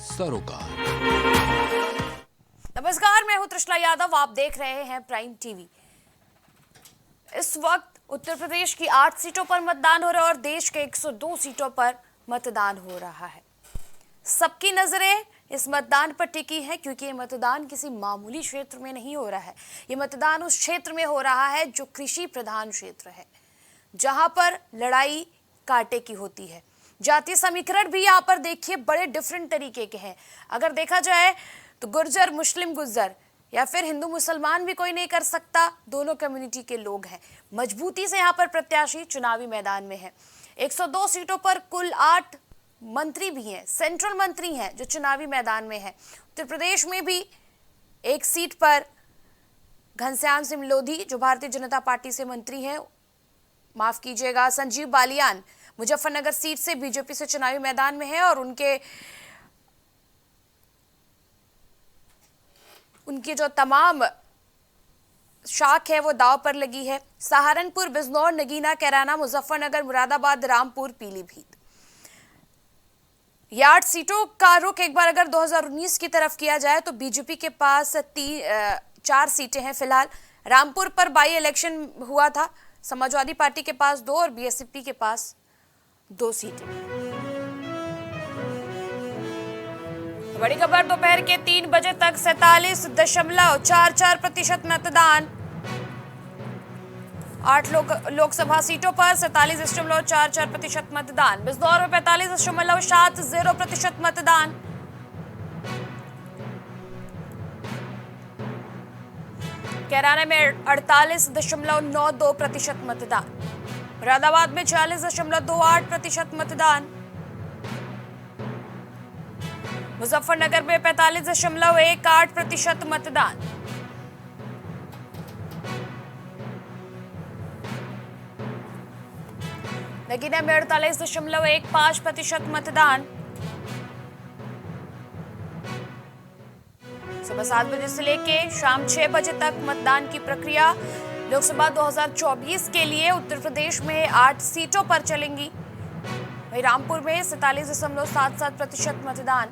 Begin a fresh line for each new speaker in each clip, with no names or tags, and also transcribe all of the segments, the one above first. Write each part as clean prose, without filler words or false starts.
सरोकार।
नमस्कार, मैं हूं तृष्णा यादव। आप देख रहे हैं प्राइम टीवी। इस वक्त उत्तर प्रदेश की 8 सीटों पर मतदान हो रहा है और देश के 102 सीटों पर मतदान हो रहा है। सबकी नजरें इस मतदान पर टिकी है क्योंकि ये मतदान किसी मामूली क्षेत्र में नहीं हो रहा है। ये मतदान उस क्षेत्र में हो रहा है जो कृषि प्रधान क्षेत्र है, जहां पर लड़ाई कांटे की होती है। जातीय समीकरण भी यहाँ पर देखिए बड़े डिफरेंट तरीके के हैं। अगर देखा जाए तो गुर्जर मुस्लिम गुर्जर या फिर हिंदू मुसलमान भी कोई नहीं कर सकता, दोनों कम्युनिटी के लोग हैं। मजबूती से यहाँ पर प्रत्याशी चुनावी मैदान में है। 102 सीटों पर कुल 8 मंत्री भी हैं, सेंट्रल मंत्री हैं जो चुनावी मैदान में है। उत्तर प्रदेश में भी एक सीट पर घनश्याम सिंह लोधी जो भारतीय जनता पार्टी से मंत्री हैं, माफ कीजिएगा संजीव बालियान मुजफ्फरनगर सीट से बीजेपी से चुनावी मैदान में है और उनकी जो तमाम शाख है वो दाव पर लगी है। सहारनपुर, बिजनौर, नगीना, कैराना, मुजफ्फरनगर, मुरादाबाद, रामपुर, पीलीभीत, ये 8 सीटों का रुख एक बार अगर 2019 की तरफ किया जाए तो बीजेपी के पास 4 सीटें हैं फिलहाल। रामपुर पर बाई इलेक्शन हुआ था, समाजवादी पार्टी के पास 2 और बीएसपी के पास 2 सीटें। बड़ी खबर, दोपहर के 3 बजे तक 47.44% मतदान। 8 लोकसभा सीटों पर 47.44% मतदान। बिजनौर में 45.70% मतदान। कैराना में 48.92% मतदान। मुरादाबाद में 46.28% मतदान। मुजफ्फरनगर में 45.18% मतदान। नगीना में 48.15% मतदान। सुबह 7 बजे से लेके शाम 6 बजे तक मतदान की प्रक्रिया लोकसभा 2024 के लिए उत्तर प्रदेश में 8 सीटों पर चलेंगी। वहीं रामपुर में 47.77% मतदान,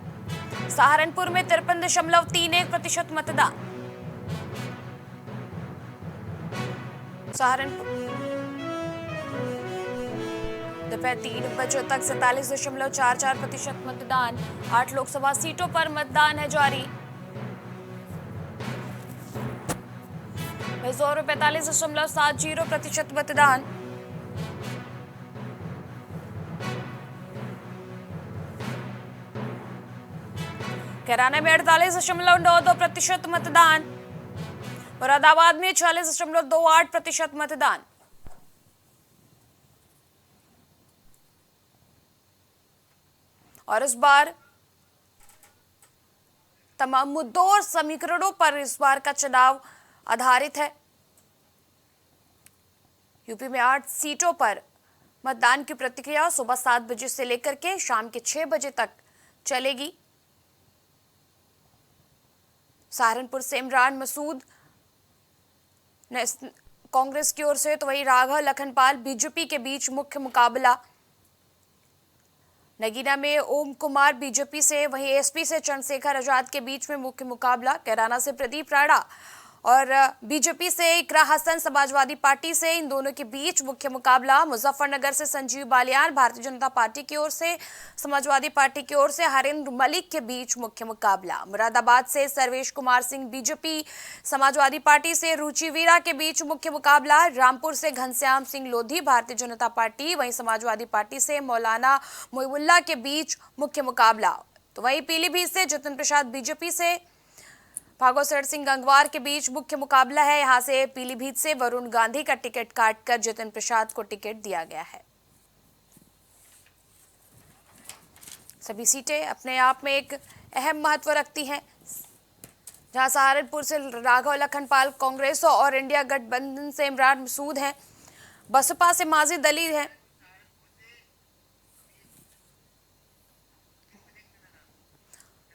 सहारनपुर में 53.31% मतदान। सहारनपुर दोपहर 3 बजे तक 47.44% मतदान। 8 लोकसभा सीटों पर मतदान है जारी। मैसूर में 45.70% मतदान। कैराना में 48.92% मतदान। मुरादाबाद में 46.28% मतदान। और इस बार तमाम मुद्दों और समीकरणों पर इस बार का चुनाव आधारित है। यूपी में 8 सीटों पर मतदान की प्रक्रिया सुबह 7 बजे से लेकर के शाम के 6 बजे तक चलेगी। सहारनपुर से इमरान मसूद कांग्रेस की ओर से, तो वही राघव लखनपाल बीजेपी के बीच मुख्य मुकाबला। नगीना में ओम कुमार बीजेपी से, वहीं एसपी से चंद्रशेखर आजाद के बीच में मुख्य मुकाबला। कैराना से प्रदीप राणा और बीजेपी से इकरा हसन समाजवादी पार्टी से, इन दोनों के बीच मुख्य मुकाबला। मुजफ्फरनगर से संजीव बालियान भारतीय जनता पार्टी की ओर से, समाजवादी पार्टी की ओर से हरिंद्र मलिक के बीच मुख्य मुकाबला। मुरादाबाद से सर्वेश कुमार सिंह बीजेपी, समाजवादी पार्टी से रुचि वीरा के बीच मुख्य मुकाबला। रामपुर से घनश्याम सिंह लोधी भारतीय जनता पार्टी, वहीं समाजवादी पार्टी से मौलाना मोइबुल्ला के बीच मुख्य मुकाबला। तो वहीं पीलीभीत से जितिन प्रसाद बीजेपी से, भागवत सिंह गंगवार के बीच मुख्य मुकाबला है। यहां से पीलीभीत से वरुण गांधी का टिकट काटकर जितिन प्रसाद को टिकट दिया गया है। सभी सीटें अपने आप में एक अहम महत्व रखती हैं। जहां सहारनपुर से राघव लखनपाल कांग्रेस और इंडिया गठबंधन से इमरान मसूद हैं, बसपा से माजिद अली हैं।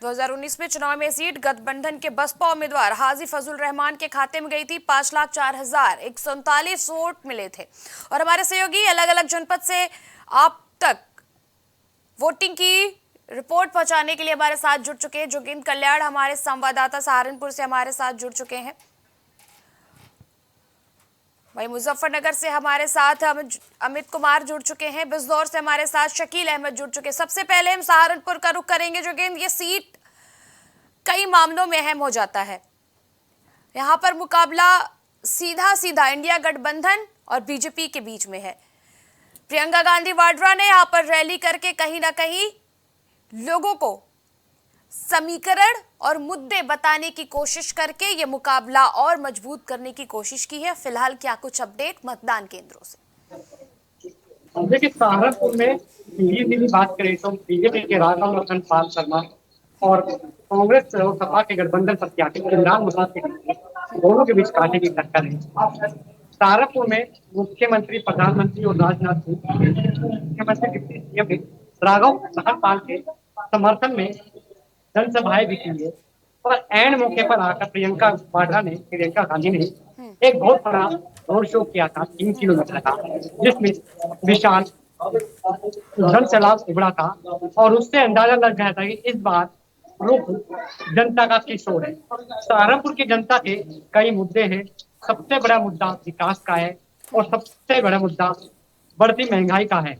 2019 में चुनाव में सीट गठबंधन के बसपा उम्मीदवार हाजी फजल रहमान के खाते में गई थी। 5,04,139 वोट मिले थे। और हमारे सहयोगी अलग अलग जनपद से आप तक वोटिंग की रिपोर्ट पहुंचाने के लिए हमारे साथ जुड़ चुके हैं जोगेंद्र कल्याण, हमारे संवाददाता सहारनपुर से हमारे साथ जुड़ चुके हैं। वहीं मुजफ्फरनगर से हमारे साथ अमित कुमार जुड़ चुके हैं। बिजनौर से हमारे साथ शकील अहमद जुड़ चुके हैं। सबसे पहले हम सहारनपुर का रुख करेंगे जोगेंद्र। ये सीट कई मामलों में अहम हो जाता है। यहाँ पर मुकाबला सीधा सीधा इंडिया गठबंधन और बीजेपी के बीच में है। प्रियंका गांधी वाड्रा ने यहाँ पर रैली करके कहीं ना कहीं लोगों को समीकरण और मुद्दे बताने की कोशिश करके ये मुकाबला और मजबूत करने की कोशिश की है। फिलहाल क्या कुछ अपडेट मतदान केंद्रों से?
देखिए, सहारनपुर में सीधी बात करें तो बीजेपी के राघव लोचन पाल शर्मा और कांग्रेस और सपा के गठबंधन प्रत्याशी इमरान मुसाद के बीच दोनों के बीच कांटे की टक्कर है। सहारनपुर में मुख्यमंत्री, प्रधानमंत्री और राजनाथ सिंह, मुख्यमंत्री डिप्टी सीएम राघव लोचन पाल के समर्थन में जनसभाएं भी की है। और एंड मौके पर आकर प्रियंका गांधी ने एक बहुत बड़ा रोड शो किया था 3 किलोमीटर का, जिसमें विशाल जन सैलाब उमड़ा था। और उससे अंदाजा लग गया था कि इस बार रुख जनता का किस ओर है। सहारनपुर की जनता के कई मुद्दे हैं। सबसे बड़ा मुद्दा विकास का है और सबसे बड़ा मुद्दा बढ़ती महंगाई का है।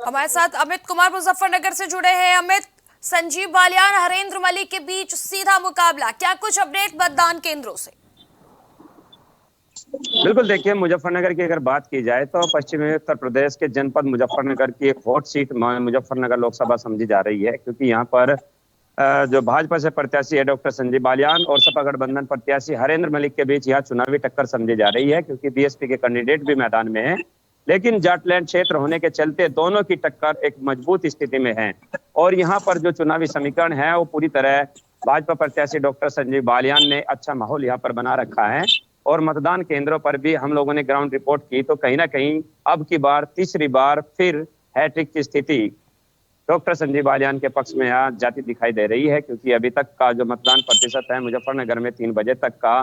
हमारे साथ अमित कुमार मुजफ्फरनगर से जुड़े हैं। अमित, संजीव बालियान, हरेंद्र मलिक के बीच सीधा मुकाबला, क्या कुछ अपडेट मतदान केंद्रों से?
बिल्कुल, देखिए, मुजफ्फरनगर की अगर बात की जाए तो पश्चिमी उत्तर प्रदेश के जनपद मुजफ्फरनगर की एक हॉट सीट मुजफ्फरनगर लोकसभा समझी जा रही है, क्योंकि यहाँ पर जो भाजपा से प्रत्याशी है डॉक्टर संजीव बालियान और सपा गठबंधन प्रत्याशी हरेंद्र मलिक के बीच यहाँ चुनावी टक्कर समझी जा रही है, क्योंकि बीएसपी के कैंडिडेट भी मैदान में हैं। लेकिन जाटलैंड क्षेत्र होने के चलते दोनों की टक्कर एक मजबूत स्थिति में है। और यहाँ पर जो चुनावी समीकरण है वो पूरी तरह भाजपा प्रत्याशी डॉक्टर संजीव बालियान ने अच्छा माहौल यहाँ पर बना रखा है। और मतदान केंद्रों पर भी हम लोगों ने ग्राउंड रिपोर्ट की तो कहीं ना कहीं अब की बार तीसरी बार फिर हैट्रिक की स्थिति डॉक्टर संजीव बालियान के पक्ष में यहाँ जाती दिखाई दे रही है, क्योंकि अभी तक का जो मतदान प्रतिशत है मुजफ्फरनगर में 3 बजे तक का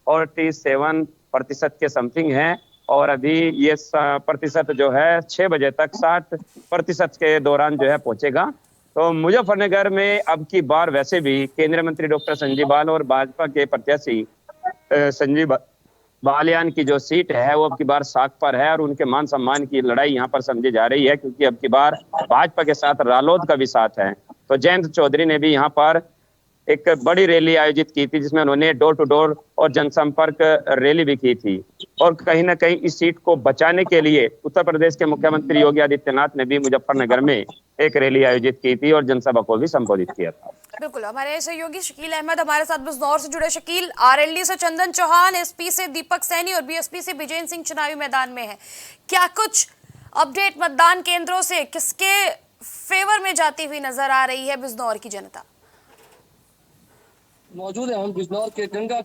47% के समथिंग है। और अभी ये प्रतिशत जो है 6 बजे तक 60% के दौरान जो है पहुंचेगा। तो मुजफ्फरनगर में अब की बार वैसे भी केंद्रीय मंत्री डॉक्टर संजीव बाल और भाजपा के प्रत्याशी संजीव बालियान की जो सीट है वो अब की बार साख पर है और उनके मान सम्मान की लड़ाई यहाँ पर समझी जा रही है, क्योंकि अब की बार भाजपा के साथ रालोद का भी साथ है। तो जयंत चौधरी ने भी यहाँ पर एक बड़ी रैली आयोजित की थी, जिसमें उन्होंने डोर टू डोर और जनसंपर्क रैली भी की थी। और कहीं ना कहीं इस सीट को बचाने के लिए उत्तर प्रदेश के मुख्यमंत्री योगी आदित्यनाथ ने भी मुजफ्फरनगर में एक रैली आयोजित की थी और जनसभा को भी संबोधित किया था।
बिल्कुल, हमारे सहयोगी शकील अहमद हमारे साथ बिजनौर से जुड़े। शकील, आरएलडी से चंदन चौहान, एसपी से दीपक सैनी और बीएसपी से विजय सिंह चुनावी मैदान में है। क्या कुछ अपडेट मतदान केंद्रों से किसके फेवर में जाती हुई नजर आ रही है बिजनौर की जनता?
मौजूद है हम बिजनौर के गंगा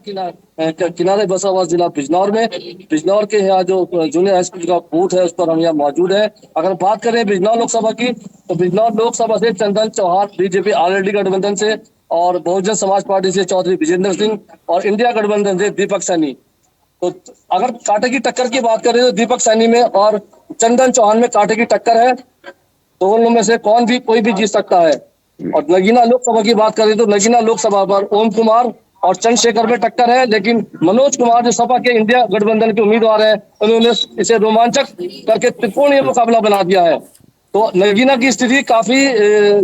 किनारे बसा हुआ जिला बिजनौर में। बिजनौर के यहाँ जो जूनियर हाई स्कूल का बूथ है उस पर हम यहाँ मौजूद है। अगर बात करें बिजनौर लोकसभा की तो बिजनौर लोकसभा से चंदन चौहान बीजेपी आरएलडी गठबंधन से और बहुजन समाज पार्टी से चौधरी विजेंद्र सिंह और इंडिया गठबंधन से दीपक सैनी। तो अगर कांटे की टक्कर की बात करें तो दीपक सैनी में और चंदन चौहान में कांटे की टक्कर है। दोनों में से कोई भी जीत सकता है। और नगीना लोकसभा की बात करें तो नगीना लोकसभा पर ओम कुमार और चंद्रशेखर में टक्कर है, लेकिन मनोज कुमार जो सपा के इंडिया गठबंधन के उम्मीदवार है उन्होंने इसे रोमांचक करके त्रिकोणीय मुकाबला बना दिया है। तो नगीना की स्थिति काफी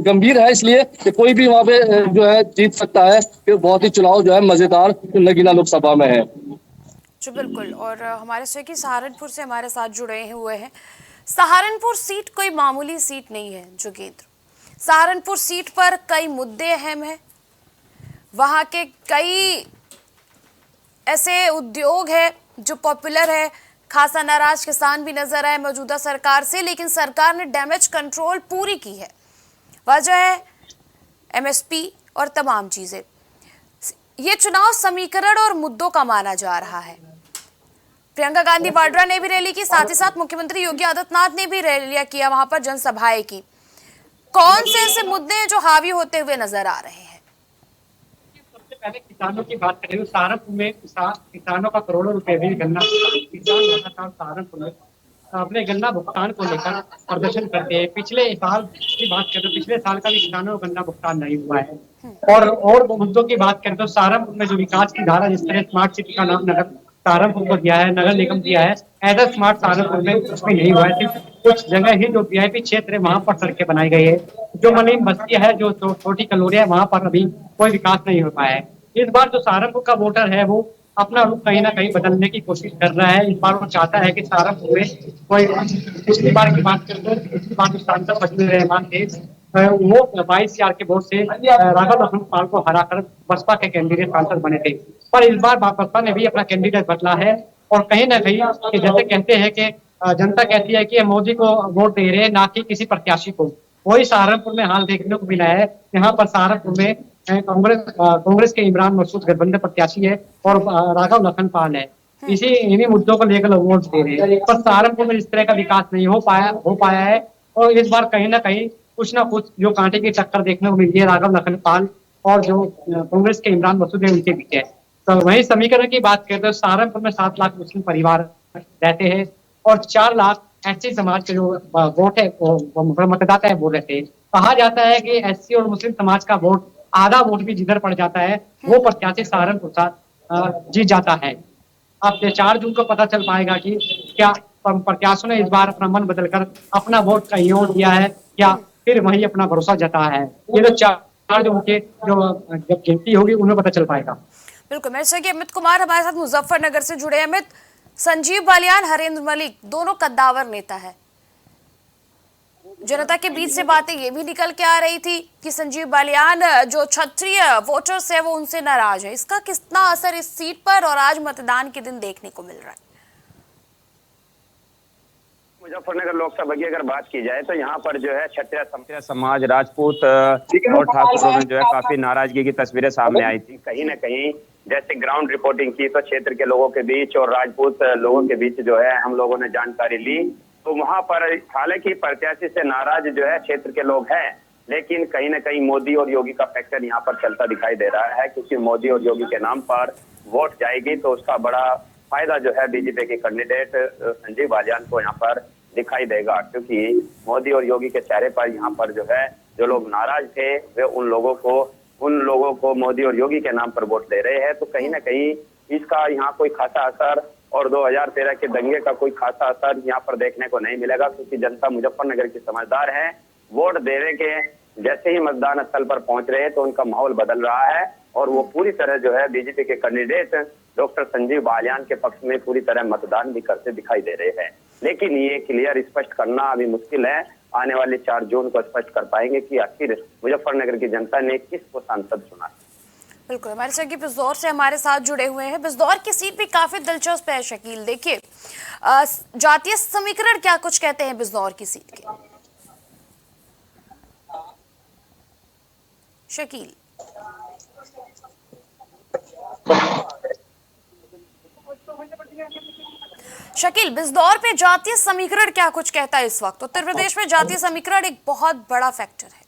गंभीर है, इसलिए कि कोई भी वहां पे जो है जीत सकता है। कि बहुत ही चुनाव जो है मजेदार नगीना लोकसभा में है।
जी बिल्कुल, और हमारे सहयोगी सहारनपुर से हमारे साथ जुड़े हुए हैं। सहारनपुर सीट कोई मामूली सीट नहीं है जोगेंद्र। सहारनपुर सीट पर कई मुद्दे अहम हैं। वहां के कई ऐसे उद्योग है जो पॉपुलर है। खासा नाराज किसान भी नजर आए मौजूदा सरकार से, लेकिन सरकार ने डैमेज कंट्रोल पूरी की है। वजह है एमएसपी और तमाम चीजें। ये चुनाव समीकरण और मुद्दों का माना जा रहा है। प्रियंका गांधी वाड्रा ने भी रैली की, साथ ही साथ मुख्यमंत्री योगी आदित्यनाथ ने भी रैलियां किया, वहां पर जनसभाएं की। कौन से ऐसे मुद्दे हैं जो हावी होते हुए नजर आ रहे हैं?
सबसे पहले किसानों की बात करें तो सहारनपुर में किसानों का करोड़ों रुपए भी गन्ना किसान लगातार सहारनपुर में अपने गन्ना भुगतान को लेकर प्रदर्शन करते हैं। पिछले साल की बात करें तो पिछले साल का भी किसानों को गन्ना भुगतान नहीं हुआ है। और मुद्दों की बात करें तो सहारनपुर में जो विकास की धारा, जिस तरह स्मार्ट सिटी का नाम नगर सहारनपुर को दिया है, नगर निगम दिया है, ऐसा स्मार्ट सहारनपुर में कुछ भी नहीं हुआ है। सिर्फ कुछ जगह ही जो वीआईपी क्षेत्र है वहां पर सड़कें बनाई गई है। जो मलिन बस्ती है, जो छोटी कलोरिया है, वहां पर अभी कोई विकास नहीं हो पाया है। इस बार जो सहारनपुर का वोटर है वो अपना रुख कहीं ना कहीं बदलने की कोशिश कर रहा है। इस बार वो चाहता है कि सहारनपुर में कोई, पिछली बार की बात करें तो पिछली बार जो सांसद फजलुर रहमान थे, वो 22,000 के वोट से राघव लखन पाल को हराकर बसपा के कैंडिडेट सांसद बने थे। पर इस बार बसपा ने भी अपना कैंडिडेट बदला है और कहीं ना कहीं जैसे कहते हैं कि जनता कहती है कि मोदी को वोट दे रहे हैं, ना कि किसी प्रत्याशी को। वही सहारनपुर में हाल देखने को मिला है। यहाँ पर सहारनपुर में कांग्रेस के इमरान मसूद गठबंधन प्रत्याशी है और राघव लखन पाल है। इन्हीं मुद्दों को लेकर लोग वोट दे रहे हैं। पर सहारनपुर में इस तरह का विकास नहीं हो पाया है। और इस बार कहीं ना कहीं कुछ ना कुछ जो कांटे की टक्कर देखने को मिलती है राघव लखन पाल और जो कांग्रेस के इमरान मसूद है उनके बीच है। तो वही समीकरण की बात करें तो सहारनपुर में 7 लाख मुस्लिम परिवार रहते हैं और 4 लाख एससी समाज के जो वोट है वो मतदाता है वो रहते हैं। कहा जाता है कि एससी और मुस्लिम समाज का वोट, आधा वोट भी जिधर पड़ जाता है वो प्रत्याशी सहारनपुर से जीत जाता है। अब 4 जून को पता चल पाएगा कि क्या प्रत्याशियों ने इस बार अपना मन बदलकर अपना वोट कहीं और दिया है या फिर वही अपना भरोसा जताया है। ये तो 4 जून के जो जब गिनती होगी उन्हें पता चल पाएगा।
बिल्कुल। मेरे से अमित कुमार हमारे साथ मुजफ्फरनगर से जुड़े। अमित, संजीव बालियान, हरेंद्र मलिक दोनों कद्दावर नेता है। जनता के बीच से बातें ये भी निकल के आ रही थी कि संजीव बालियान जो क्षत्रिय वोटर्स है वो उनसे नाराज है। इसका कितना असर इस सीट पर और आज मतदान के दिन देखने को मिल रहा है?
मुजफ्फरनगर लोकसभा की अगर बात की जाए तो यहाँ पर जो है क्षत्रिय समाज, राजपूत और ठाकुरों में जो है काफी नाराजगी की तस्वीरें सामने आई थी। कहीं ना कहीं जैसे ग्राउंड रिपोर्टिंग की तो क्षेत्र के लोगों के बीच और राजपूत लोगों के बीच जो है हम लोगों ने जानकारी ली तो वहां पर हालांकि प्रत्याशी से नाराज जो है क्षेत्र के लोग हैं, लेकिन कहीं ना कहीं मोदी और योगी का फैक्टर यहाँ पर चलता दिखाई दे रहा है, क्योंकि मोदी और योगी के नाम पर वोट जाएगी तो उसका बड़ा फायदा जो है बीजेपी के कैंडिडेट संजीव बालियान को यहाँ पर दिखाई देगा, क्योंकि मोदी और योगी के चेहरे पर यहाँ पर जो है जो लोग नाराज थे वे उन लोगों को मोदी और योगी के नाम पर वोट दे रहे हैं। तो कहीं ना कहीं इसका यहाँ कोई खासा असर और 2013 के दंगे का कोई खासा असर यहाँ पर देखने को नहीं मिलेगा, क्योंकि जनता मुजफ्फरनगर की समझदार है। वोट देने के जैसे ही मतदान स्थल पर पहुंच रहे हैं तो उनका माहौल बदल रहा है और वो पूरी तरह जो है बीजेपी के कैंडिडेट डॉक्टर संजीव बालियान के पक्ष में पूरी तरह मतदान भी करते दिखाई दे रहे हैं। लेकिन ये क्लियर स्पष्ट करना अभी मुश्किल है। आने वाले 4 जून को स्पष्ट कर पाएंगे कि आखिर मुजफ्फरनगर की जनता ने किसको सांसद चुना।
बिल्कुल। हमारे सहयोगी बिजनौर से हमारे साथ जुड़े हुए हैं। बिजनौर की सीट भी काफी दिलचस्प है शकील। देखिए, जातीय समीकरण क्या कुछ कहते हैं बिजनौर की सीट के? शकील, बिजनौर पे जातीय समीकरण क्या कुछ कहता है इस वक्त? उत्तर प्रदेश में जातीय समीकरण एक बहुत बड़ा फैक्टर है।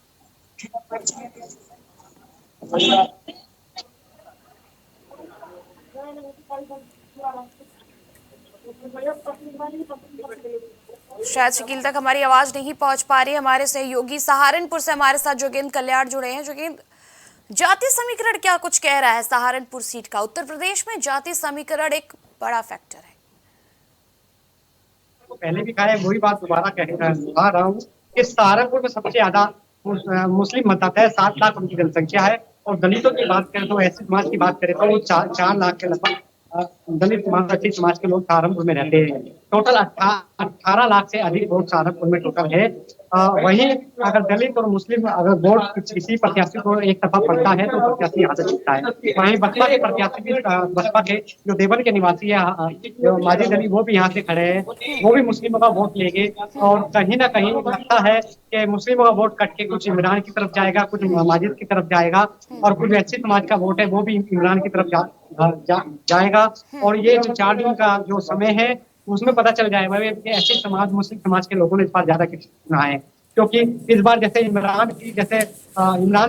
शायद शकील तक हमारी आवाज नहीं पहुंच पा रही। हमारे सहयोगी सहारनपुर से हमारे साथ जोगेंद्र कल्याण जुड़े हैं। जोगेंद्र, जातीय समीकरण क्या कुछ कह रहा है सहारनपुर सीट का? उत्तर प्रदेश में जातीय समीकरण एक बड़ा फैक्टर है।
पहले भी कहा है, वही बात दोबारा कह रहा हूँ कि सहारनपुर में सबसे ज्यादा मुस्लिम मतदाता है। 7 लाख उनकी जनसंख्या है और दलितों की बात करें तो ऐसे समाज की बात करें तो वो 4 लाख के लगभग दलित समाज, अच्छी समाज के लोग सहारनपुर में रहते हैं। टोटल 18 लाख से अधिक वोट सहारनपुर में टोटल है। वहीं अगर दलित और मुस्लिम अगर वोट किसी प्रत्याशी को एक तरफा पड़ता है तो प्रत्याशी यहाँ से जीतता है। वहीं बसपा के प्रत्याशी भी, बसपा के जो देवन के निवासी है जो माजिद अली, वो भी यहाँ से खड़े हैं, वो भी मुस्लिमों का वोट लेंगे और कहीं ना कहीं लगता है कि मुस्लिमों का वोट कट के कुछ इमरान की तरफ जाएगा, कुछ माजिद की तरफ जाएगा और कुछ ऐसी समाज का वोट है वो भी इमरान की तरफ जाएगा। और ये जो 4 जून का जो समय है उसमें पता चल जाएगा कि ऐसे समाज, मुस्लिम समाज के लोगों ने इस बार ज्यादा चुना है, क्योंकि इस बार जैसे इमरान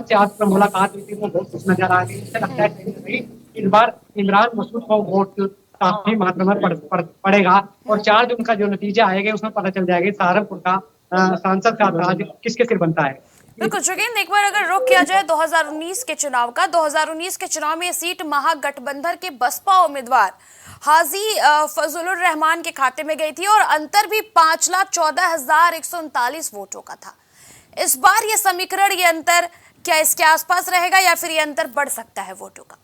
से आज पर मुलाकात हुई थी वो बहुत खुश नजर आ रही है। इससे लगता है कि इस बार इमरान मसूद को वोट काफी मात्रा में पड़ेगा। और 4 जून का जो नतीजा आएगा उसमें पता चल जाएगा सहारनपुर का सांसद का राज किसके सिर बनता है।
बिल्कुल जोगेंद्र, एक बार अगर रुख किया जाए 2019 के चुनाव का, 2019 के चुनाव में ये सीट महागठबंधन के बसपा उम्मीदवार हाजी फजलुर रहमान के खाते में गई थी और अंतर भी 5,14,139 वोटों का था। इस बार ये समीकरण, ये अंतर क्या इसके आसपास रहेगा या फिर ये अंतर बढ़ सकता है वोटों का?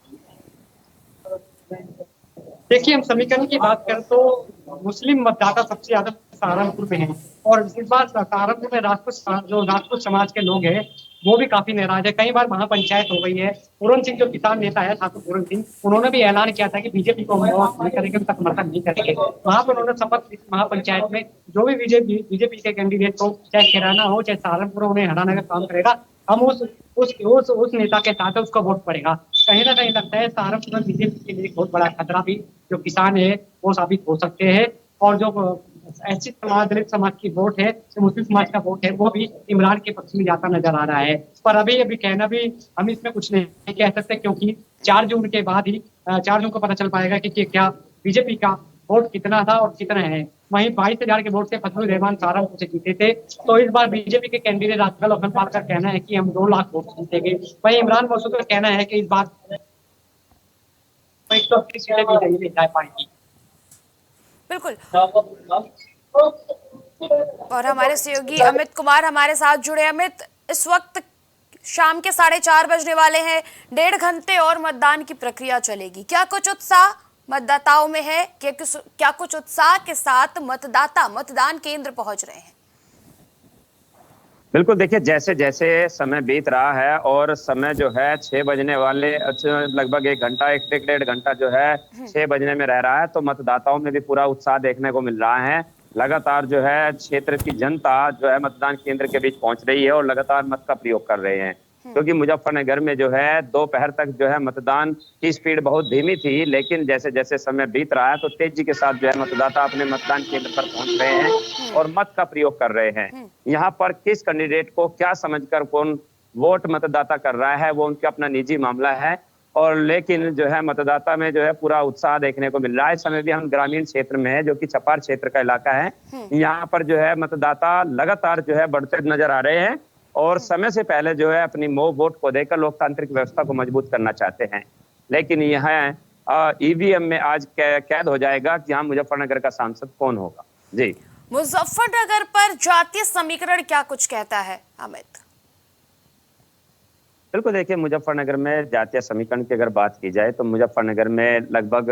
देखिए, हम समीकरण की बात करें तो मुस्लिम मतदाता सबसे ज्यादा सहारनपुर में हैं और इस बार सहारनपुर में राजपूत समाज के लोग हैं वो भी काफी नाराज है। कई बार महापंचायत हो गई है। पूरन सिंह जो किसान नेता है, ठाकुर पूरन सिंह, उन्होंने भी ऐलान किया था कि बीजेपी को करेंगे, उनका समर्थन नहीं करेंगे। वहां पर उन्होंने शपथ महापंचायत में जो भी बीजेपी के कैंडिडेट को, चाहे किराना हो चाहे सहारनपुर हो, उन्हें हराने का काम करेगा, हम उस नेता के साथ उसका वोट पड़ेगा। कहीं ना कहीं लगता है सहारनपुर में बीजेपी के लिए बहुत बड़ा खतरा भी जो किसान है वो साबित हो सकते हैं। और जो ऐसी समाज, दलित समाज की वोट है, जो मुस्लिम समाज का वोट है, वो भी इमरान के पक्ष में जाता नजर आ रहा है। पर अभी कहना भी हम इसमें कुछ नहीं कह सकते क्योंकि 4 जून के बाद ही 4 जून को पता चल पाएगा कि क्या बीजेपी का वोट कितना था और कितना है। वहीं 22,000 के वोट से फजलुर रहमान सहारनपुर से जीते थे। तो इस बार बीजेपी के कैंडिडेट राजपाल अखनपाल का कहना है कि हम 2 लाख वोट जीतेंगे। वहीं इमरान मसूद का कहना है कि इस बार 180 सीटें भी पाएंगी।
बिल्कुल। और हमारे सहयोगी अमित कुमार हमारे साथ जुड़े। अमित, इस वक्त शाम के 4:30 बजने वाले हैं, 1.5 घंटे और मतदान की प्रक्रिया चलेगी। क्या कुछ उत्साह मतदाताओं में है? क्या कुछ उत्साह के साथ मतदाता मतदान केंद्र पहुंच रहे हैं?
बिल्कुल, देखिए जैसे जैसे समय बीत रहा है और समय जो है 6 बजने वाले, लगभग 1 घंटा, 1.5 घंटा जो है 6 बजने में रह रहा है, तो मतदाताओं में भी पूरा उत्साह देखने को मिल रहा है। लगातार जो है क्षेत्र की जनता जो है मतदान केंद्र के बीच पहुंच रही है और लगातार मत का प्रयोग कर रहे हैं। क्योंकि मुजफ्फरनगर में जो है दोपहर तक जो है मतदान की स्पीड बहुत धीमी थी, लेकिन जैसे जैसे समय बीत रहा है तो तेजी के साथ जो है मतदाता अपने मतदान केंद्र पर पहुंच रहे हैं और मत का प्रयोग कर रहे हैं। यहाँ पर किस कैंडिडेट को क्या समझकर कौन वोट मतदाता कर रहा है वो उनका अपना निजी मामला है, और लेकिन जो है मतदाता में जो है पूरा उत्साह देखने को मिल रहा है। इस समय भी हम ग्रामीण क्षेत्र में है जो कि छपार क्षेत्र का इलाका है। यहाँ पर जो है मतदाता लगातार जो है बढ़ते नजर आ रहे हैं और समय से पहले जो है अपनी वोट को देकर लोकतांत्रिक व्यवस्था को मजबूत करना चाहते हैं। लेकिन यह ईवीएम में आज कैद हो जाएगा कि यहाँ मुजफ्फरनगर का सांसद कौन होगा। जी,
मुजफ्फरनगर पर जातीय समीकरण क्या कुछ कहता है अमित?
बिल्कुल, देखिए मुजफ्फरनगर में जातीय समीकरण की अगर बात की जाए तो मुजफ्फरनगर में लगभग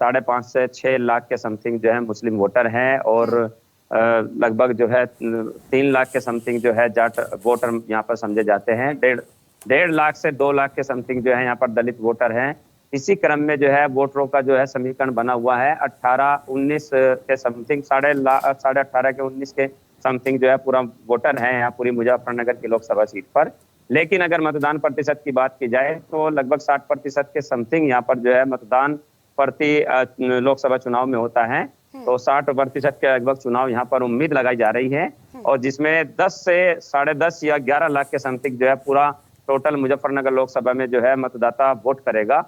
5.5 से 6 लाख के समथिंग जो है मुस्लिम वोटर हैं और लगभग जो है 3 लाख के समथिंग जो है जाट वोटर यहाँ पर समझे जाते हैं। 1.5 लाख से 2 लाख के समथिंग जो है यहाँ पर दलित वोटर हैं। इसी क्रम में जो है वोटरों का जो है समीकरण बना हुआ है 18-19 के समथिंग, 18.5 के 19 के समथिंग जो है पूरा वोटर है यहाँ पूरी मुजफ्फरनगर की लोकसभा सीट पर। लेकिन अगर मतदान प्रतिशत की बात की जाए तो लगभग 60% के समथिंग यहाँ पर जो है मतदान प्रति लोकसभा चुनाव में होता है। तो 60% के लगभग चुनाव यहाँ पर उम्मीद लगाई जा रही है और जिसमें 10 से 10.5 या 11 लाख के समथिंग जो है पूरा टोटल मुजफ्फरनगर लोकसभा में जो है मतदाता वोट करेगा।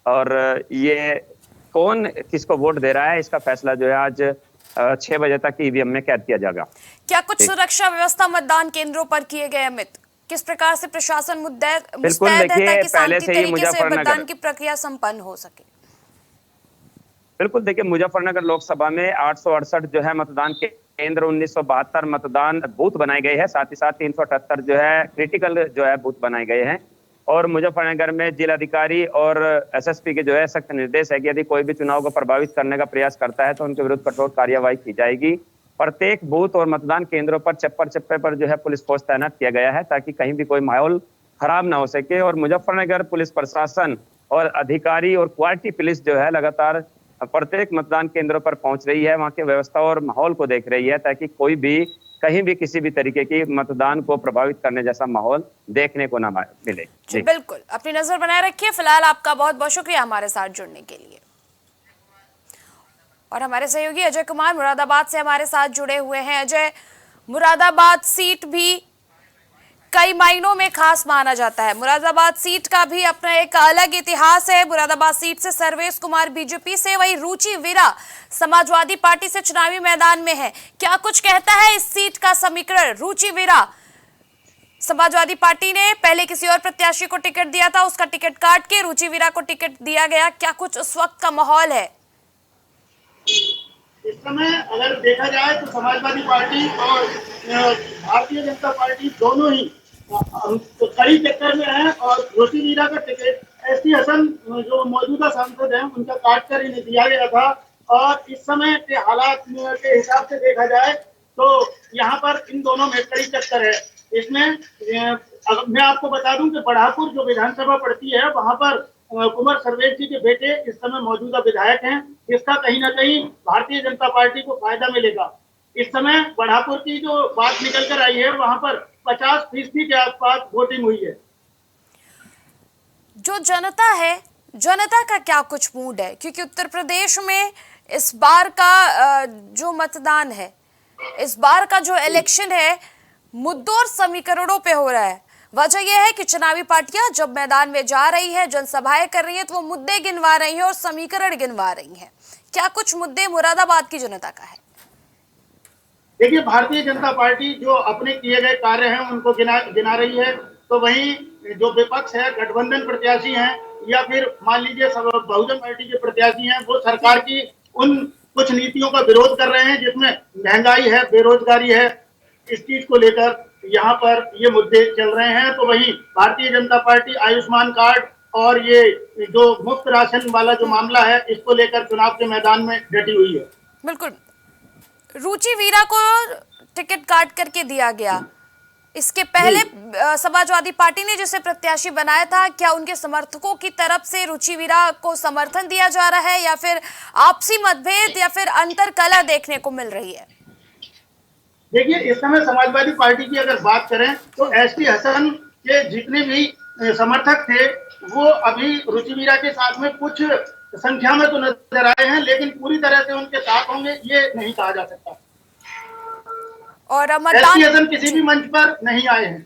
और ये कौन किसको वोट दे रहा है इसका फैसला जो है आज 6 बजे तक ईवीएम में कैद किया जाएगा।
क्या कुछ सुरक्षा व्यवस्था मतदान केंद्रों पर किए गए अमित? किस प्रकार से प्रशासन मुस्तैद है ताकि शांति तरीके से मतदान की प्रक्रिया संपन्न हो सके?
बिल्कुल, देखिए मुजफ्फरनगर लोकसभा में 868 जो है मतदान केंद्र, 1972 मतदान बूथ बनाए गए हैं, साथ ही साथ 378 जो है क्रिटिकल जो है बूथ बनाए गए हैं। और मुजफ्फरनगर में जिलाधिकारी और एसएसपी के जो है सख्त निर्देश है कि यदि कोई भी चुनाव को प्रभावित करने का प्रयास करता है तो उनके विरुद्ध कठोर कार्यवाही की जाएगी। प्रत्येक बूथ और मतदान केंद्रों पर चप्पे पर जो है पुलिस फोर्स तैनात किया गया है ताकि कहीं भी कोई माहौल खराब ना हो सके। और मुजफ्फरनगर पुलिस प्रशासन और अधिकारी और क्वालिटी पुलिस जो है लगातार प्रत्येक मतदान केंद्रों पर पहुंच रही है, वहां की व्यवस्था और माहौल को देख रही है ताकि कोई भी कहीं भी किसी भी तरीके की मतदान को प्रभावित करने जैसा माहौल देखने को ना मिले।
जी बिल्कुल, अपनी नजर बनाए रखिए। फिलहाल आपका बहुत बहुत शुक्रिया हमारे साथ जुड़ने के लिए। और हमारे सहयोगी अजय कुमार मुरादाबाद से हमारे साथ जुड़े हुए हैं। अजय, मुरादाबाद सीट भी कई मायनों में खास माना जाता है। मुरादाबाद सीट का भी अपना एक अलग इतिहास है। मुरादाबाद सीट से सर्वेश कुमार बीजेपी से, वही रुचि वीरा समाजवादी पार्टी से चुनावी मैदान में है। क्या कुछ कहता है इस सीट का समीकरण? रुचि वीरा, समाजवादी पार्टी ने पहले किसी और प्रत्याशी को टिकट दिया था, उसका टिकट काट के रुचि वीरा को टिकट दिया गया। क्या कुछ उस वक्त का माहौल है?
इस समय अगर देखा जाए तो समाजवादी पार्टी और भारतीय जनता पार्टी दोनों ही कड़ी टक्कर में है और रुचि वीरा का टिकट एसटी हसन जो मौजूदा सांसद हैं उनका काट कर इन्हें दिया गया था। और इस समय के हालात के हिसाब से देखा जाए तो यहाँ पर इन दोनों में कड़ी टक्कर है। इसमें मैं आपको बता दूं कि बढ़ापुर जो विधानसभा पड़ती है वहां पर कुंवर सर्वेश जी के बेटे इस समय मौजूदा विधायक हैं, जिसका कहीं ना कहीं भारतीय जनता पार्टी को फायदा मिलेगा। इस समय बढ़ापुर की जो बात निकल कर आई है वहां पर 50% के आसपास वोटिंग हुई है।
जो जनता है, जनता का क्या कुछ मूड है? क्योंकि उत्तर प्रदेश में इस बार का जो मतदान है, इस बार का जो इलेक्शन है, मुद्दों और समीकरणों पे हो रहा है। वजह यह है कि चुनावी पार्टियां जब मैदान में जा रही है, जनसभाएं कर रही है, तो वो मुद्दे गिनवा रही है और समीकरण गिनवा रही है। क्या कुछ मुद्दे मुरादाबाद की जनता का है?
देखिए, भारतीय जनता पार्टी जो अपने किए गए कार्य हैं उनको गिना रही है, तो वहीं जो विपक्ष है, गठबंधन प्रत्याशी हैं या फिर मान लीजिए बहुजन पार्टी के प्रत्याशी हैं, वो सरकार की उन कुछ नीतियों का विरोध कर रहे हैं जिसमें महंगाई है, बेरोजगारी है। इस चीज को लेकर यहाँ पर ये मुद्दे चल रहे हैं। तो वहीं भारतीय जनता पार्टी आयुष्मान कार्ड और ये जो मुफ्त राशन वाला जो मामला है, इसको लेकर चुनाव के मैदान में डटी हुई है।
बिल्कुल, रुचि वीरा को टिकट काट करके दिया गया। इसके पहले समाजवादी पार्टी ने जिसे प्रत्याशी बनाया था, क्या उनके समर्थकों की तरफ से रुचि वीरा को समर्थन दिया जा रहा है या फिर आपसी मतभेद या फिर अंतरकलह देखने को मिल रही है?
देखिए, इस समय समाजवादी पार्टी की अगर बात करें तो एसटी हसन के जितने भी समर्थक थे वो अभी रुचि वीरा के साथ में कुछ संख्या में तो नजर आए हैं, लेकिन पूरी तरह से उनके साथ होंगे ये नहीं कहा जा सकता।
और
एसटी हसन किसी भी मंच पर नहीं आए हैं।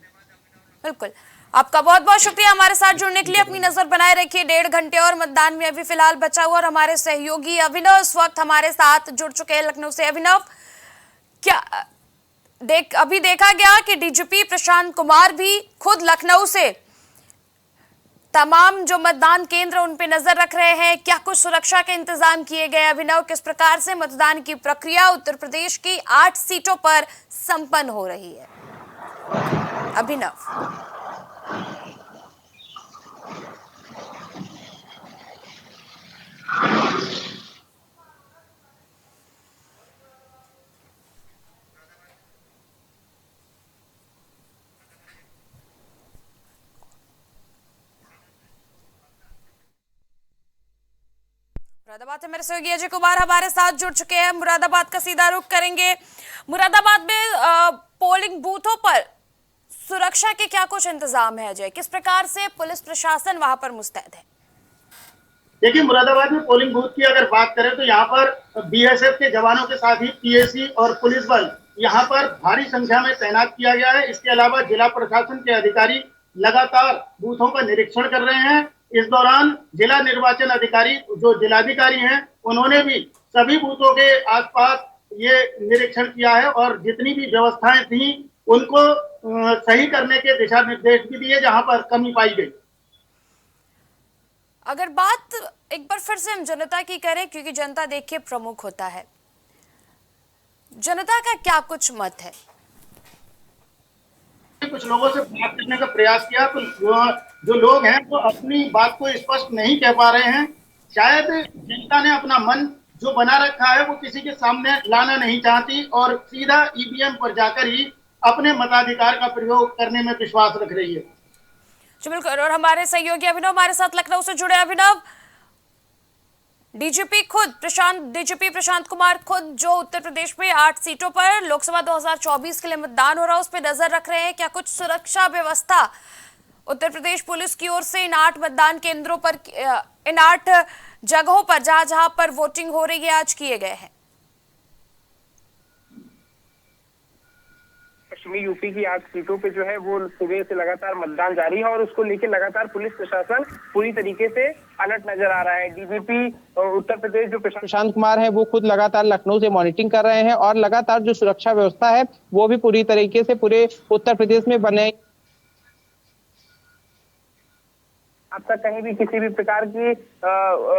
बिल्कुल, आपका बहुत बहुत शुक्रिया हमारे साथ जुड़ने के लिए। अपनी नजर बनाए रखिए, 1.5 घंटे और मतदान में अभी फिलहाल बचा हुआ। और हमारे सहयोगी अभिनव इस वक्त हमारे साथ जुड़ चुके हैं लखनऊ से। अभिनव, क्या अभी देखा गया कि डीजीपी प्रशांत कुमार भी खुद लखनऊ से तमाम जो मतदान केंद्र उन पे नजर रख रहे हैं। क्या कुछ सुरक्षा के इंतजाम किए गए? अभिनव, किस प्रकार से मतदान की प्रक्रिया उत्तर प्रदेश की 8 सीटों पर संपन्न हो रही है? अभिनव। मुरादाबाद से मेरे सहयोगी अजय कुमार हमारे साथ जुड़ चुके हैं। मुरादाबाद का सीधा रुख करेंगे। मुरादाबाद में पोलिंग बूथों पर सुरक्षा के क्या कुछ इंतजाम है अजय? किस प्रकार से पुलिस प्रशासन वहां पर मुस्तैद है?
देखिए, मुरादाबाद में पोलिंग बूथ की अगर बात करें तो यहाँ पर बीएसएफ के जवानों के साथ ही पीएसी और पुलिस बल यहाँ पर भारी संख्या में तैनात किया गया है। इसके अलावा जिला प्रशासन के अधिकारी लगातार बूथों का निरीक्षण कर रहे हैं। इस दौरान जिला निर्वाचन अधिकारी जो जिलाधिकारी हैं उन्होंने भी सभी बूथों के आसपास ये निरीक्षण किया है और जितनी भी व्यवस्थाएं थी उनको सही करने के दिशा निर्देश भी दिए जहां पर कमी पाई गई।
अगर बात एक बार फिर से हम जनता की करें, क्योंकि जनता देखिए प्रमुख होता है, जनता का क्या कुछ मत है?
कुछ लोगों से बात करने का प्रयास किया तो जो लोग हैं वो अपनी बात को स्पष्ट नहीं कह पा रहे हैं। शायद जनता ने अपना मन जो बना रखा है वो किसी के सामने लाना नहीं चाहती और सीधा ईवीएम पर जाकर ही अपने मताधिकार का प्रयोग करने में विश्वास रख रही है।
बिल्कुल, और हमारे सहयोगी अभिनव हमारे साथ लखनऊ से जुड़े। अभिनव, डीजीपी प्रशांत कुमार खुद जो उत्तर प्रदेश में 8 सीटों पर लोकसभा 2024 के लिए मतदान हो रहा है उस पर नजर रख रहे हैं। क्या कुछ सुरक्षा व्यवस्था उत्तर प्रदेश पुलिस की ओर से इन 8 मतदान केंद्रों पर, इन 8 जगहों पर जहां पर वोटिंग हो रही है आज किए गए हैं?
पश्चिमी यूपी की 8 सीटों पे जो है वो सुबह से लगातार मतदान जारी है और उसको लेकर लगातार पुलिस प्रशासन पूरी तरीके से अलर्ट नजर आ रहा है। डीजीपी उत्तर प्रदेश जो
प्रशांत कुमार है वो खुद लगातार लखनऊ से मॉनिटरिंग कर रहे हैं और लगातार जो सुरक्षा व्यवस्था है वो भी पूरी तरीके से पूरे उत्तर प्रदेश में बने।
अब तक कहीं भी किसी भी प्रकार की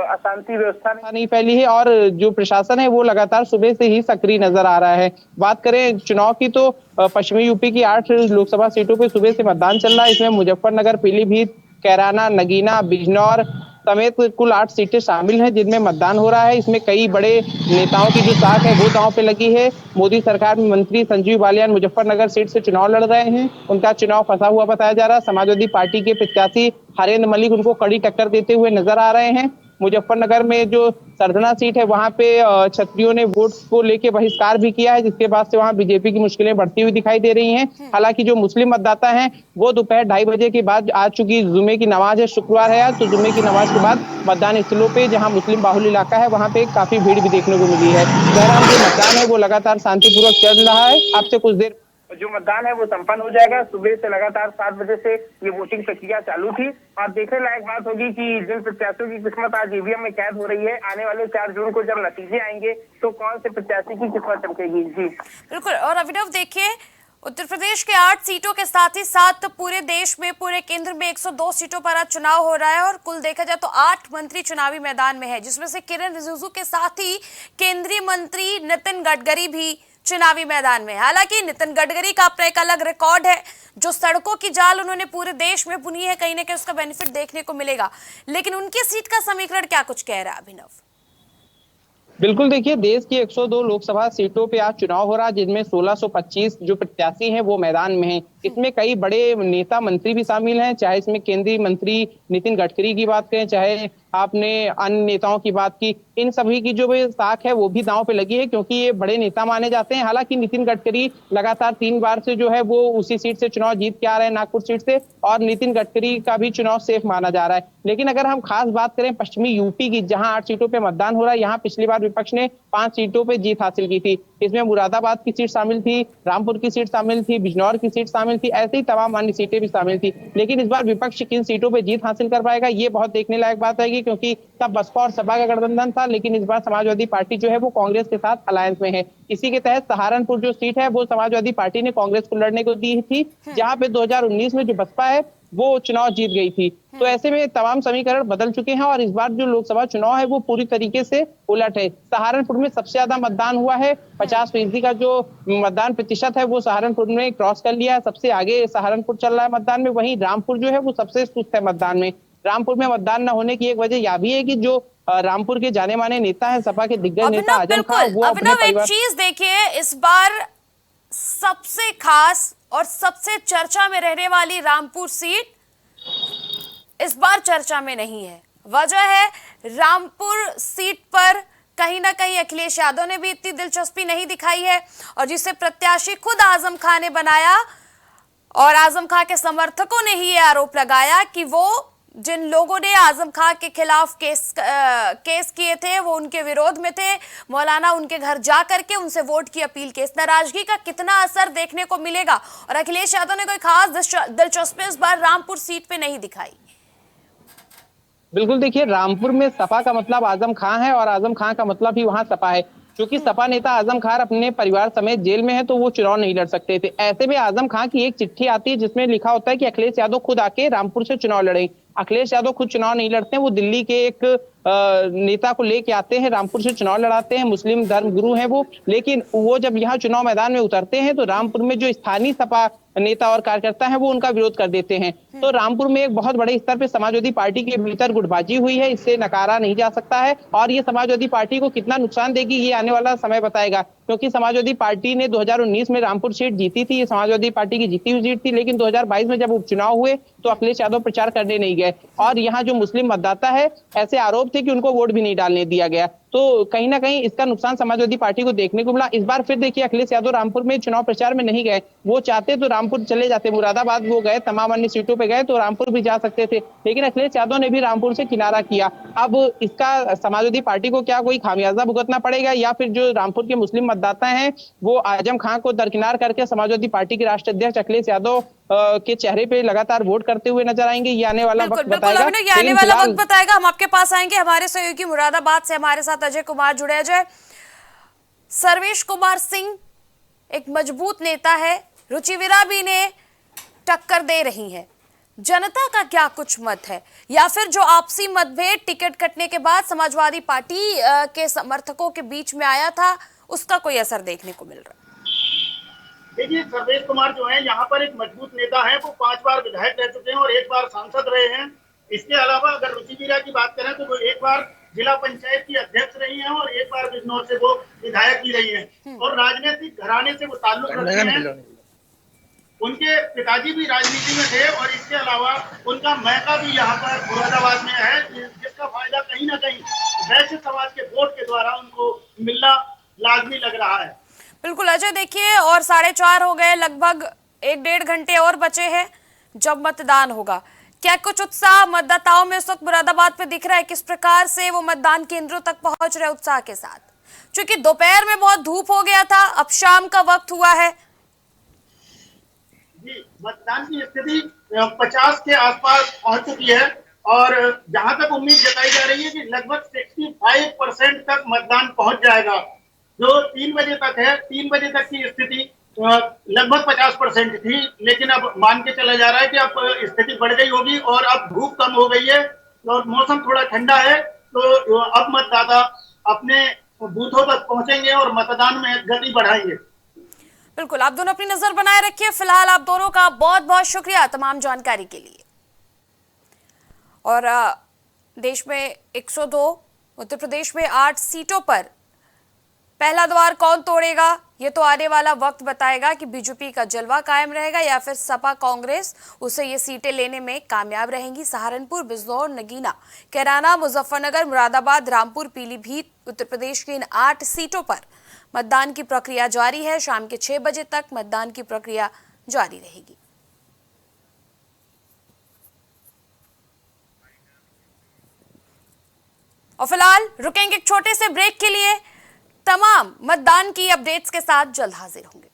अशांति व्यवस्था
नहीं फैली है और जो प्रशासन है वो लगातार सुबह से ही सक्रिय नजर आ रहा है। बात करें चुनाव की तो पश्चिमी यूपी की 8 लोकसभा सीटों पे सुबह से मतदान चल रहा है। इसमें मुजफ्फरनगर, पीलीभीत, कैराना, नगीना, बिजनौर समेत कुल 8 सीटें शामिल हैं जिनमें मतदान हो रहा है। इसमें कई बड़े नेताओं की जो साख है वो दांव पे लगी है। मोदी सरकार में मंत्री संजीव बालियान मुजफ्फरनगर सीट से चुनाव लड़ रहे हैं, उनका चुनाव फंसा हुआ बताया जा रहा है। समाजवादी पार्टी के प्रत्याशी हरेंद्र मलिक उनको कड़ी टक्कर देते हुए नजर आ रहे हैं। मुजफ्फरनगर में जो सरधना सीट है वहां पे छत्रियों ने वोट को लेकर बहिष्कार भी किया है, जिसके बाद से वहां बीजेपी की मुश्किलें बढ़ती हुई दिखाई दे रही हैं। हालांकि जो मुस्लिम मतदाता हैं वो दोपहर 2:30 बजे के बाद आज चूंकि जुमे की नमाज है, शुक्रवार है आज, तो जुमे की नमाज के बाद मतदान स्थलों पे जहां मुस्लिम बाहुल इलाका है वहां पे काफी भीड़ भी देखने को मिली है। बहरहाल जो मतदान है वो लगातार शांतिपूर्वक चल रहा है। अब से कुछ देर
जो मतदान है वो संपन्न हो जाएगा। सुबह से लगातार 7 बजे से ये वोटिंग प्रक्रिया चालू थी और देखने लायक बात होगी कि जिन प्रत्याशियों की किस्मत आज ईवीएम में कैद हो रही है, आने वाले 4 जून को जब नतीजे आएंगे तो कौन से प्रत्याशी की किस्मत चमकेगी। जी
बिल्कुल। और अभिनव देखिए, उत्तर प्रदेश के 8 सीटों के साथ ही साथ पूरे देश में, पूरे केंद्र में 102 सीटों पर आज चुनाव हो रहा है और कुल देखा जाए तो 8 मंत्री चुनावी मैदान में है, जिसमें से किरण रिजिजू के साथ ही केंद्रीय मंत्री नितिन गडकरी भी चुनावी मैदान में। हालांकि नितिन गडकरी का अपना एक अलग रिकॉर्ड है, जो सड़कों की जाल उन्होंने पूरे देश में बुनी है, कहीं ना कहीं उसका बेनिफिट देखने को मिलेगा। लेकिन उनकी सीट का समीकरण क्या कुछ कह रहा है अभिनव?
बिल्कुल, देखिए देश की 102 लोकसभा सीटों पे आज चुनाव हो रहा है, जिनमें 1625 जो प्रत्याशी हैं वो मैदान में हैं। इसमें कई बड़े नेता मंत्री भी शामिल हैं, चाहे इसमें केंद्रीय मंत्री नितिन गडकरी की बात करें, चाहे आपने अन्य नेताओं की बात की, इन सभी की जो साख है वो भी दांव पे लगी है क्योंकि ये बड़े नेता माने जाते हैं। हालांकि नितिन गडकरी लगातार 3 बार से जो है वो उसी सीट से चुनाव जीत के आ रहे हैं, नागपुर सीट से, और नितिन गडकरी का भी चुनाव सेफ माना जा रहा है। लेकिन अगर हम खास बात करें पश्चिमी यूपी की, जहां 8 सीटों पे मतदान हो रहा है, यहाँ पिछली बार विपक्ष ने 5 सीटों पे जीत हासिल की थी। इसमें मुरादाबाद की सीट शामिल थी, रामपुर की सीट शामिल थी, बिजनौर की सीट शामिल थी, ऐसे ही तमाम अन्य सीटें भी शामिल थी। लेकिन इस बार विपक्ष किन सीटों पे जीत हासिल कर पाएगा ये बहुत देखने लायक बात है, क्योंकि तब बसपा और सपा का गठबंधन था, लेकिन इस बार समाजवादी पार्टी जो है वो कांग्रेस के साथ अलायंस में है। इसी के तहत सहारनपुर जो सीट है वो समाजवादी पार्टी ने कांग्रेस को लड़ने को दी थी, जहां पे 2019 में जो बसपा है वो चुनाव जीत गई थी। तो ऐसे में तमाम समीकरण बदल चुके हैं और इस बार जो लोकसभा चुनाव है वो पूरी तरीके से उलट है। सहारनपुर में सबसे ज्यादा मतदान हुआ है, 50% का जो मतदान प्रतिशत है वो सहारनपुर में क्रॉस कर लिया है, सबसे आगे सहारनपुर चल रहा है मतदान में। वहीं रामपुर जो है वो सबसे सुस्त है मतदान में। रामपुर में मतदान न होने की एक वजह यह भी है कि जो रामपुर के जाने माने नेता है, सपा के दिग्गज नेता आजम खान, वो अपने
एक चीज देखिए, इस बार सबसे खास और सबसे चर्चा में रहने वाली रामपुर सीट इस बार चर्चा में नहीं है। वजह है रामपुर सीट पर कहीं ना कहीं अखिलेश यादव ने भी इतनी दिलचस्पी नहीं दिखाई है और जिसे प्रत्याशी खुद आजम खान ने बनाया, और आजम खान के समर्थकों ने ही ये आरोप लगाया कि वो जिन लोगों ने आजम खान के खिलाफ केस किए थे वो उनके विरोध में थे, मौलाना उनके घर जा करके उनसे वोट की अपील की। इस नाराजगी का कितना असर देखने को मिलेगा, और अखिलेश यादव ने कोई खास दिलचस्पी इस बार रामपुर सीट पे नहीं दिखाई।
बिल्कुल, देखिए रामपुर में सपा का मतलब आजम खान है और आजम खान का मतलब भी वहां सपा है। क्योंकि सपा नेता आजम खान अपने परिवार समेत जेल में है तो वो चुनाव नहीं लड़ सकते थे। ऐसे में आजम खान की एक चिट्ठी आती है जिसमें लिखा होता है कि अखिलेश यादव खुद आके रामपुर से चुनाव लड़े। अखिलेश यादव खुद चुनाव नहीं लड़ते हैं, वो दिल्ली के एक नेता को लेके आते हैं, रामपुर से चुनाव लड़ाते हैं, मुस्लिम धर्म गुरु हैं वो। लेकिन वो जब यहाँ चुनाव मैदान में उतरते हैं तो रामपुर में जो स्थानीय सपा नेता और कार्यकर्ता हैं वो उनका विरोध कर देते हैं। तो रामपुर में एक बहुत बड़े स्तर पे समाजवादी पार्टी के भीतर गुटबाजी हुई है, इससे नकारा नहीं जा सकता है। और ये समाजवादी पार्टी को कितना नुकसान देगी ये आने वाला समय बताएगा, क्योंकि समाजवादी पार्टी ने 2019 में रामपुर सीट जीती थी, ये समाजवादी पार्टी की जीती हुई सीट थी। लेकिन 2022 में जब उपचुनाव हुए तो अखिलेश यादव प्रचार करने नहीं गए और यहाँ जो मुस्लिम मतदाता है ऐसे आरोप थे कि उनको वोट भी नहीं डालने दिया गया। तो कहीं ना कहीं इसका नुकसान समाजवादी पार्टी को देखने को मिला। इस बार फिर देखिए अखिलेश यादव रामपुर में चुनाव प्रचार में नहीं गए, वो चाहते तो रामपुर चले जाते, मुरादाबाद वो गए, तमाम अन्य सीटों पे गए तो रामपुर भी जा सकते थे, लेकिन अखिलेश यादव ने भी रामपुर से किनारा किया। अब इसका समाजवादी पार्टी को क्या कोई खामियाजा भुगतना पड़ेगा, या फिर जो रामपुर के मुस्लिम मतदाता हैं वो आजम खान को दरकिनार करके समाजवादी पार्टी के राष्ट्रीय अध्यक्ष अखिलेश यादव के चेहरे पे लगातार वोट करते हुए नजर आएंगे? ये आने वाला वक्त बताएगा।
ये आने वाला वक्त बताएगा। हम आपके पास आएंगे, हमारे सहयोगी मुरादाबाद से हमारे साथ अजय कुमार जुड़े। अजय, सर्वेश कुमार सिंह एक मजबूत नेता है, रुचिविरा भी ने टक्कर दे रही है, जनता का क्या कुछ मत है, या फिर जो आपसी मतभेद टिकट कटने के बाद समाजवादी पार्टी के समर्थकों के बीच में आया था उसका कोई असर देखने को मिल रहा है?
देखिए, सर्वेश कुमार जो है यहाँ पर एक मजबूत नेता है, वो 5 बार विधायक रह चुके हैं और 1 बार सांसद रहे हैं। इसके अलावा अगर रुचिवीरा की बात करें तो वो 1 बार जिला पंचायत की अध्यक्ष रही हैं और 1 बार बिजनौर से वो विधायक भी रही हैं और राजनीतिक घराने से वो ताल्लुक रखते हैं। उनके पिताजी भी राजनीति में थे और इसके अलावा उनका मैका भी यहाँ पर मुरादाबाद में है, जिसका फायदा कहीं ना कहीं वैश्य समाज के वोट के द्वारा उनको मिलना लाजमी लग रहा है।
बिल्कुल अजय, देखिए और 4:30 हो गए, लगभग 1-1.5 घंटे और बचे हैं जब मतदान होगा। क्या कुछ उत्साह मतदाताओं में उस वक्त मुरादाबाद पे दिख रहा है? किस प्रकार से वो मतदान केंद्रों तक पहुंच रहे उत्साह के साथ? क्योंकि दोपहर में बहुत धूप हो गया था, अब शाम का वक्त हुआ है।
जी, मतदान की स्थिति 50 के आसपास पहुंच चुकी है और जहां तक उम्मीद जताई जा रही है कि लगभग 65% तक मतदान पहुंच जाएगा। जो 3 बजे तक है, 3 बजे तक की स्थिति लगभग 50% थी, लेकिन अब मान के चला जा रहा है कि अब स्थिति बढ़ गई होगी और अब धूप कम हो गई है और मौसम थोड़ा ठंडा है, तो अब मतदाता अपने बूथों तक पहुंचेंगे और मतदान में गति बढ़ाएंगे।
बिल्कुल, आप दोनों अपनी नजर बनाए रखिए। फिलहाल आप दोनों का बहुत बहुत शुक्रिया तमाम जानकारी के लिए। और देश में 102, उत्तर प्रदेश में 8 सीटों पर पहला द्वार कौन तोड़ेगा, ये तो आने वाला वक्त बताएगा कि बीजेपी का जलवा कायम रहेगा या फिर सपा कांग्रेस उसे ये सीटें लेने में कामयाब रहेंगी। सहारनपुर, बिजनौर, नगीना, कैराना, मुजफ्फरनगर, मुरादाबाद, रामपुर, पीलीभीत, उत्तर प्रदेश की इन 8 सीटों पर मतदान की प्रक्रिया जारी है। शाम के 6 बजे तक मतदान की प्रक्रिया जारी रहेगी। और फिलहाल रुकेंगे एक छोटे से ब्रेक के लिए। तमाम मतदान की अपडेट्स के साथ जल्द हाजिर होंगे।